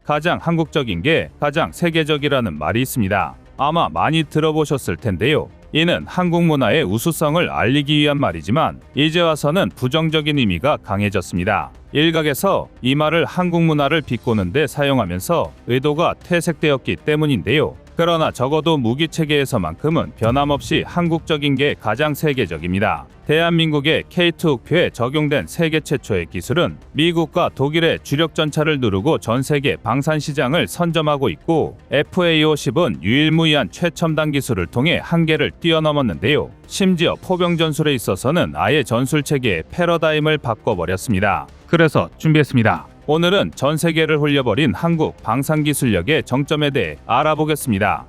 가장 한국적인 게 가장 세계적이라는 말이 있습니다. 아마 많이 들어보셨을 텐데요. 이는 한국 문화의 우수성을 알리기 위한 말이지만 이제 와서는 부정적인 의미가 강해졌습니다. 일각에서 이 말을 한국 문화를 비꼬는 데 사용하면서 의도가 퇴색되었기 때문인데요. 그러나 적어도 무기체계에서만큼은 변함없이 한국적인 게 가장 세계적입니다. 대한민국의 K2 흑표에 적용된 세계 최초의 기술은 미국과 독일의 주력 전차를 누르고 전 세계 방산 시장을 선점하고 있고, FA-50은 유일무이한 최첨단 기술을 통해 한계를 뛰어넘었는데요. 심지어 포병 전술에 있어서는 아예 전술 체계의 패러다임을 바꿔버렸습니다. 그래서 준비했습니다. 오늘은 전 세계를 홀려버린 한국 방산기술력의 정점에 대해 알아보겠습니다.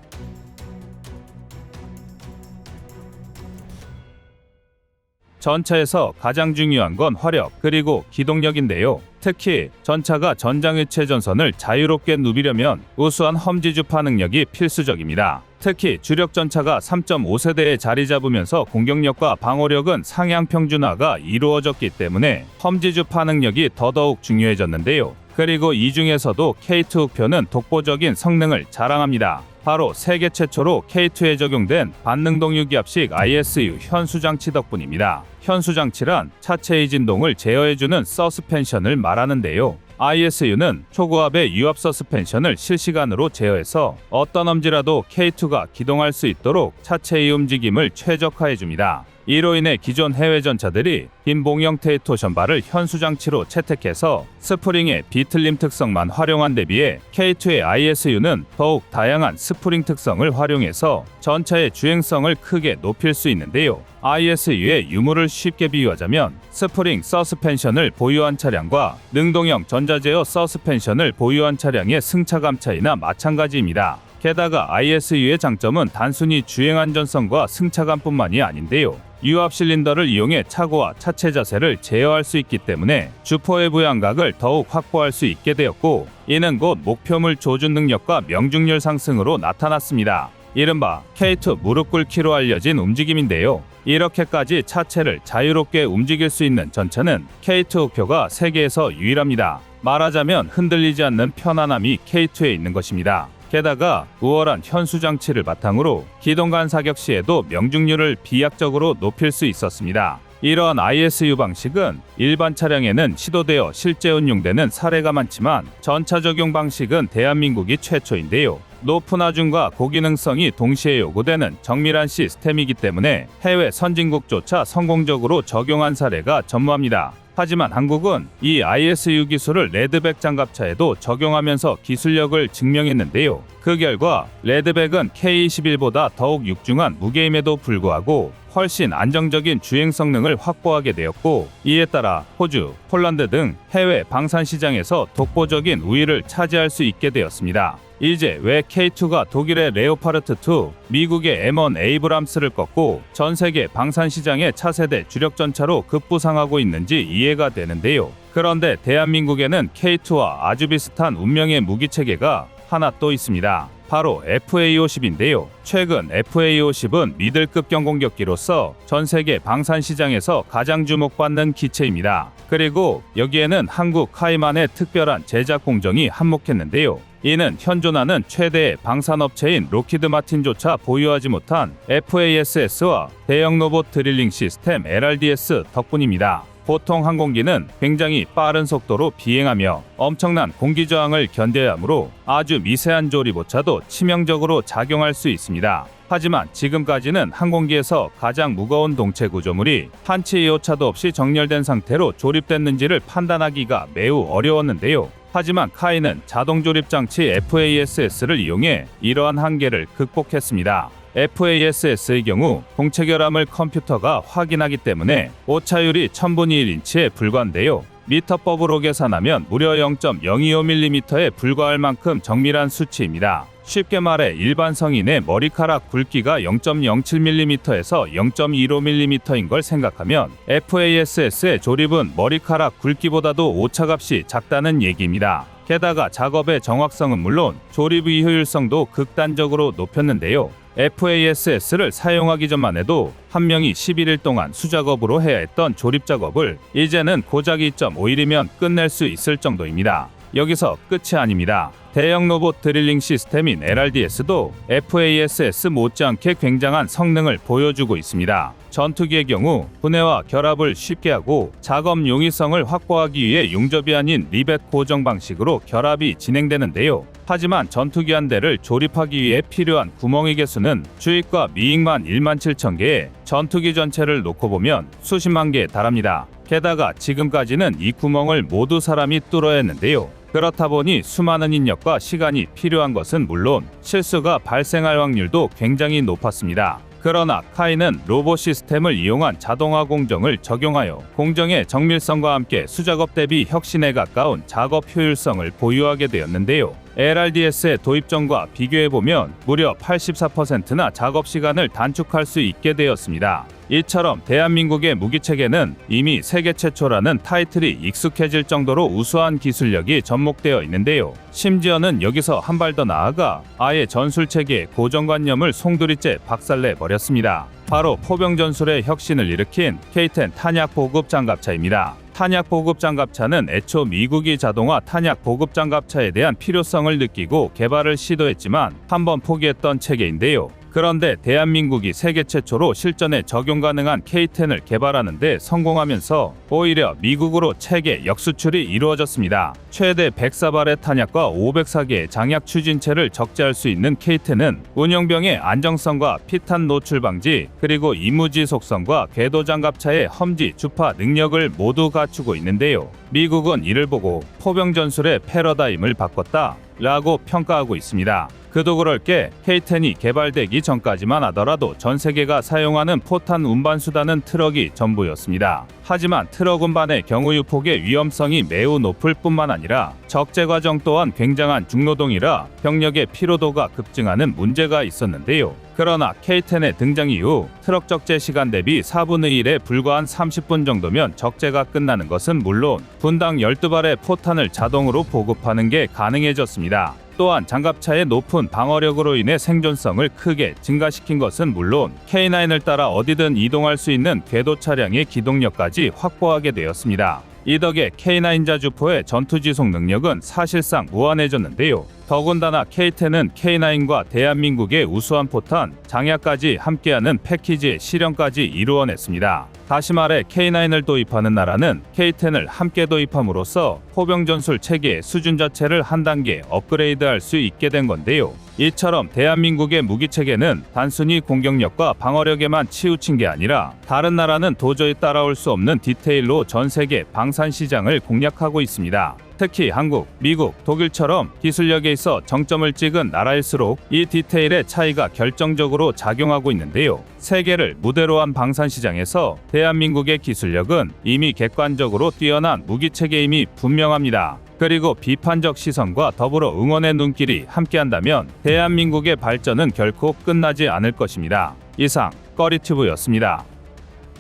전차에서 가장 중요한 건 화력 그리고 기동력인데요. 특히 전차가 전장의체 전선을 자유롭게 누비려면 우수한 험지주파 능력이 필수적입니다. 특히 주력 전차가 3.5세대에 자리 잡으면서 공격력과 방어력은 상향 평준화가 이루어졌기 때문에 험지주파 능력이 더더욱 중요해졌는데요. 그리고 이 중에서도 K2 흑표는 독보적인 성능을 자랑합니다. 바로 세계 최초로 K2에 적용된 반능동 유기압식 ISU 현수장치 덕분입니다. 현수장치란 차체의 진동을 제어해주는 서스펜션을 말하는데요. ISU는 초고압의 유압 서스펜션을 실시간으로 제어해서 어떤 엄지라도 K2가 기동할 수 있도록 차체의 움직임을 최적화해줍니다. 이로 인해 기존 해외 전차들이 긴 봉 형태의 토션바를 현수장치로 채택해서 스프링의 비틀림 특성만 활용한 데 비해 K2의 ISU는 더욱 다양한 스프링 특성을 활용해서 전차의 주행성을 크게 높일 수 있는데요. ISU의 유무를 쉽게 비유하자면 스프링 서스펜션을 보유한 차량과 능동형 전자제어 서스펜션을 보유한 차량의 승차감 차이나 마찬가지입니다. 게다가 ISU의 장점은 단순히 주행 안전성과 승차감뿐만이 아닌데요. 유압 실린더를 이용해 차고와 차체 자세를 제어할 수 있기 때문에 주포의 부양각을 더욱 확보할 수 있게 되었고, 이는 곧 목표물 조준 능력과 명중률 상승으로 나타났습니다. 이른바 K2 무릎 꿇기로 알려진 움직임인데요. 이렇게까지 차체를 자유롭게 움직일 수 있는 전차는 K2 흑표가 세계에서 유일합니다. 말하자면 흔들리지 않는 편안함이 K2에 있는 것입니다. 게다가 우월한 현수장치를 바탕으로 기동간 사격 시에도 명중률을 비약적으로 높일 수 있었습니다. 이러한 ISU 방식은 일반 차량에는 시도되어 실제 운용되는 사례가 많지만 전차 적용 방식은 대한민국이 최초인데요. 높은 하중과 고기능성이 동시에 요구되는 정밀한 시스템이기 때문에 해외 선진국조차 성공적으로 적용한 사례가 전무합니다. 하지만 한국은 이 ISU 기술을 레드백 장갑차에도 적용하면서 기술력을 증명했는데요. 그 결과 레드백은 K21보다 더욱 육중한 무게임에도 불구하고 훨씬 안정적인 주행 성능을 확보하게 되었고, 이에 따라 호주, 폴란드 등 해외 방산 시장에서 독보적인 우위를 차지할 수 있게 되었습니다. 이제 왜 K2가 독일의 레오파르트2, 미국의 M1 에이브람스를 꺾고 전 세계 방산 시장의 차세대 주력 전차로 급부상하고 있는지 이해가 되는데요. 그런데 대한민국에는 K2와 아주 비슷한 운명의 무기 체계가 하나 또 있습니다. 바로 FA-50인데요. 최근 FA-50은 미들급 경공격기로서 전 세계 방산 시장에서 가장 주목받는 기체입니다. 그리고 여기에는 한국 카이만의 특별한 제작 공정이 한몫했는데요. 이는 현존하는 최대의 방산업체인 로키드 마틴조차 보유하지 못한 FASS와 대형 로봇 드릴링 시스템 LRDS 덕분입니다. 보통 항공기는 굉장히 빠른 속도로 비행하며 엄청난 공기 저항을 견뎌야 하므로 아주 미세한 조리오차도 치명적으로 작용할 수 있습니다. 하지만 지금까지는 항공기에서 가장 무거운 동체 구조물이 한치의 오차도 없이 정렬된 상태로 조립됐는지를 판단하기가 매우 어려웠는데요. 하지만 카이는 자동 조립 장치 FASS를 이용해 이러한 한계를 극복했습니다. FASS의 경우 동체 결함을 컴퓨터가 확인하기 때문에 오차율이 1000분의 1인치에 불과한데요. 미터법으로 계산하면 무려 0.025mm에 불과할 만큼 정밀한 수치입니다. 쉽게 말해 일반 성인의 머리카락 굵기가 0.07mm에서 0.15mm인 걸 생각하면 FASS의 조립은 머리카락 굵기보다도 오차값이 작다는 얘기입니다. 게다가 작업의 정확성은 물론 조립의 효율성도 극단적으로 높였는데요. FASS를 사용하기 전만 해도 한 명이 11일 동안 수작업으로 해야 했던 조립 작업을 이제는 고작 2.5일이면 끝낼 수 있을 정도입니다. 여기서 끝이 아닙니다. 대형 로봇 드릴링 시스템인 LRDS도 FASS 못지않게 굉장한 성능을 보여주고 있습니다. 전투기의 경우 분해와 결합을 쉽게 하고 작업 용이성을 확보하기 위해 용접이 아닌 리벳 고정 방식으로 결합이 진행되는데요. 하지만 전투기 한 대를 조립하기 위해 필요한 구멍의 개수는 주익과 미익만 17,000개에 전투기 전체를 놓고 보면 수십만 개에 달합니다. 게다가 지금까지는 이 구멍을 모두 사람이 뚫어야 했는데요. 그렇다 보니 수많은 인력과 시간이 필요한 것은 물론 실수가 발생할 확률도 굉장히 높았습니다. 그러나 카이는 로봇 시스템을 이용한 자동화 공정을 적용하여 공정의 정밀성과 함께 수작업 대비 혁신에 가까운 작업 효율성을 보유하게 되었는데요. LRDS의 도입 전과 비교해보면 무려 84%나 작업 시간을 단축할 수 있게 되었습니다. 이처럼 대한민국의 무기체계는 이미 세계 최초라는 타이틀이 익숙해질 정도로 우수한 기술력이 접목되어 있는데요. 심지어는 여기서 한 발 더 나아가 아예 전술체계의 고정관념을 송두리째 박살내 버렸습니다. 바로 포병 전술의 혁신을 일으킨 K-10 탄약 보급 장갑차입니다. 탄약 보급 장갑차는 애초 미국이 자동화 탄약 보급 장갑차에 대한 필요성을 느끼고 개발을 시도했지만 한번 포기했던 체계인데요. 그런데 대한민국이 세계 최초로 실전에 적용 가능한 K-10을 개발하는 데 성공하면서 오히려 미국으로 체계 역수출이 이루어졌습니다. 최대 104발의 탄약과 504개의 장약 추진체를 적재할 수 있는 K-10은 운용병의 안정성과 피탄 노출 방지, 그리고 이무지 속성과 궤도 장갑차의 험지 주파 능력을 모두 갖추고 있는데요. 미국은 이를 보고 포병 전술의 패러다임을 바꿨다 라고 평가하고 있습니다. 그도 그럴 게 K-10이 개발되기 전까지만 하더라도 전 세계가 사용하는 포탄 운반 수단은 트럭이 전부였습니다. 하지만 트럭 운반의 경우 유폭의 위험성이 매우 높을 뿐만 아니라 적재 과정 또한 굉장한 중노동이라 병력의 피로도가 급증하는 문제가 있었는데요. 그러나 K-10의 등장 이후 트럭 적재 시간 대비 4분의 1에 불과한 30분 정도면 적재가 끝나는 것은 물론 분당 12발의 포탄을 자동으로 보급하는 게 가능해졌습니다. 또한 장갑차의 높은 방어력으로 인해 생존성을 크게 증가시킨 것은 물론 K9을 따라 어디든 이동할 수 있는 궤도 차량의 기동력까지 확보하게 되었습니다. 이 덕에 K9 자주포의 전투지속 능력은 사실상 무한해졌는데요. 더군다나 K-10은 K9과 대한민국의 우수한 포탄, 장약까지 함께하는 패키지의 실현까지 이루어냈습니다. 다시 말해 K9을 도입하는 나라는 K-10을 함께 도입함으로써 포병 전술 체계의 수준 자체를 한 단계 업그레이드할 수 있게 된 건데요. 이처럼 대한민국의 무기 체계는 단순히 공격력과 방어력에만 치우친 게 아니라 다른 나라는 도저히 따라올 수 없는 디테일로 전 세계 방산 시장을 공략하고 있습니다. 특히 한국, 미국, 독일처럼 기술력에 있어 정점을 찍은 나라일수록 이 디테일의 차이가 결정적으로 작용하고 있는데요. 세계를 무대로 한 방산시장에서 대한민국의 기술력은 이미 객관적으로 뛰어난 무기체계임이 분명합니다. 그리고 비판적 시선과 더불어 응원의 눈길이 함께한다면 대한민국의 발전은 결코 끝나지 않을 것입니다. 이상 꺼리튜브였습니다.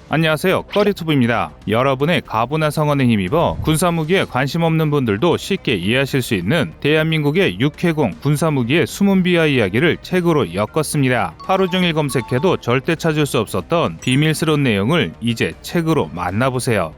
안녕하세요, 꺼리튜브입니다. 여러분의 가부나 성원에 힘입어 군사무기에 관심 없는 분들도 쉽게 이해하실 수 있는 대한민국의 육해공 군사무기의 숨은 비하 이야기를 책으로 엮었습니다. 하루 종일 검색해도 절대 찾을 수 없었던 비밀스러운 내용을 이제 책으로 만나보세요.